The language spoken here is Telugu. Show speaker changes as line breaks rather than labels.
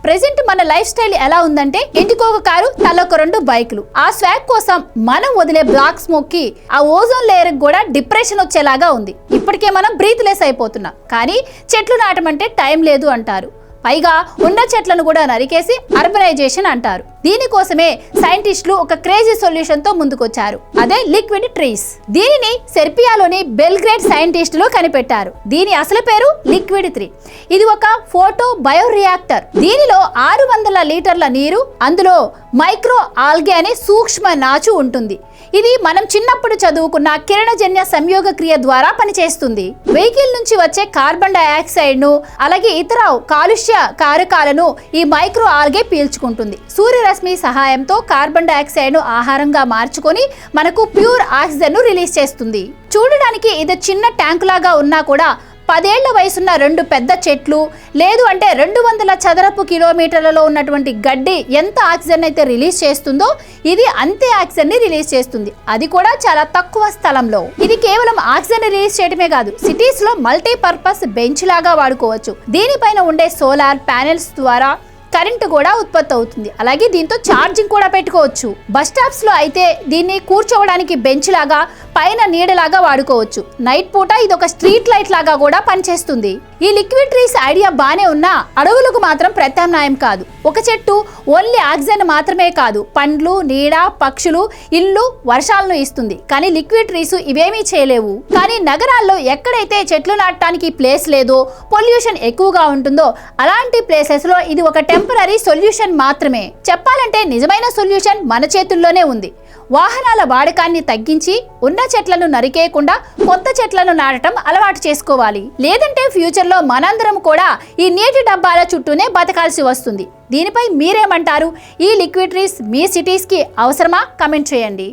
ప్రెజెంట్ మన లైఫ్ స్టైల్ ఎలా ఉందంటే ఇంటికొక కారు తలొక 2 బైకులు. ఆ స్వాగ్ కోసం మనం వదిలే బ్లాక్ స్మోక్ కి ఆ ఓజోన్ లేయర్ కూడా డిప్రెషన్ వచ్చేలాగా ఉంది. ఇప్పటికే మనం బ్రీత్లెస్ అయిపోతున్నాం. కానీ చెట్లు నాటమంటే టైం లేదు అంటారు. పైగా ఉన్న చెట్లను కూడా నరికేసి అర్బనైజేషన్ అంటారు. దీనికోసమే సైంటిస్టులు ఒక క్రేజీ సొల్యూషన్ తో ముందుకొచ్చారు. అదే లిక్విడ్ ట్రీస్. దీనిని సెర్బియాలోని బెల్గ్రేడ్ సైంటిస్టులు కనిపెట్టారు. దీని అసలు పేరు లిక్విడ్ ట్రీ. ఇది ఒక ఫోటో బయోరియాక్టర్. దీనిలో 600 లీటర్ల నీరు, అందులో మైక్రో ఆల్గే అనే సూక్ష్మ నాచు ఉంటుంది. ఇది మనం చిన్నప్పుడు చదువుకున్న కిరణజన్య సంయోగ క్రియ ద్వారా పనిచేస్తుంది. వెహికల్ నుంచి వచ్చే కార్బన్ డైఆక్సైడ్ ను అలాగే ఇతర కాలుష్య కారకాలను ఈ మైక్రో ఆల్గే పీల్చుకుంటుంది. సూర్యరశ్మి సహాయంతో కార్బన్ డైఆక్సైడ్ ను ఆహారంగా మార్చుకొని మనకు ప్యూర్ ఆక్సిజన్ ను రిలీజ్ చేస్తుంది. చూడడానికి ఇది చిన్న ట్యాంక్ లాగా ఉన్నా కూడా 10 ఏళ్ల వయసున్న 2 పెద్ద చెట్లు, లేదు అంటే 200 చదరపు కిలోమీటర్లలో ఉన్నటువంటి గడ్డి ఎంత ఆక్సిజన్ అయితే రిలీజ్ చేస్తుందో ఇది అంతే ఆక్సిజన్ ని రిలీజ్ చేస్తుంది. అది కూడా చాలా తక్కువ స్థలంలో. ఇది కేవలం ఆక్సిజన్ రిలీజ్ చేయడమే కాదు, సిటీస్ లో మల్టీపర్పస్ బెంచ్ లాగా వాడుకోవచ్చు. దీనిపైన ఉండే సోలార్ ప్యానెల్స్ ద్వారా కరెంటు కూడా ఉత్పత్తి అవుతుంది. అలాగే దీంతో ఛార్జింగ్ కూడా పెట్టుకోవచ్చు. బస్ స్టాప్స్ లో అయితే దీన్ని కూర్చోవడానికి బెంచ్ లాగా, పైన నీడలాగా వాడుకోవచ్చు. నైట్ పూట ఇది ఒక స్ట్రీట్ లైట్ లాగా కూడా పనిచేస్తుంది. ఈ లిక్విడ్ ట్రీస్ ఐడియా బానే ఉన్నా అడవులకు మాత్రం ప్రత్యామ్నాయం కాదు. ఒక చెట్టు ఓన్లీ ఆక్సిజన్ మాత్రమే కాదు, పండ్లు, నీడ, పక్షులు, ఇల్లు, వర్షాలను ఇస్తుంది. కానీ లిక్విడ్ ట్రీస్ ఇవేమీ చేయలేవు. కానీ నగరాల్లో ఎక్కడైతే చెట్లు నాటడానికి ప్లేస్ లేదో, పొల్యూషన్ ఎక్కువగా ఉంటుందో అలాంటి ప్లేసెస్ లో ఇది ఒక టెంపరరీ సొల్యూషన్ మాత్రమే. చెప్పాలంటే నిజమైన సొల్యూషన్ మన చేతుల్లోనే ఉంది. వాహనాల వాడకాన్ని తగ్గించి ఉన్న చెట్లను నరికేయకుండా కొత్త చెట్లను నాటడం అలవాటు చేసుకోవాలి. లేదంటే ఫ్యూచర్ లో మనందరం కూడా ఈ నీటి డబ్బాల చుట్టూనే బతకాల్సి వస్తుంది. దీనిపై మీరేమంటారు? ఈ లిక్విడ్ ట్రీస్ మీ సిటీస్ కి అవసరమా? కమెంట్ చేయండి.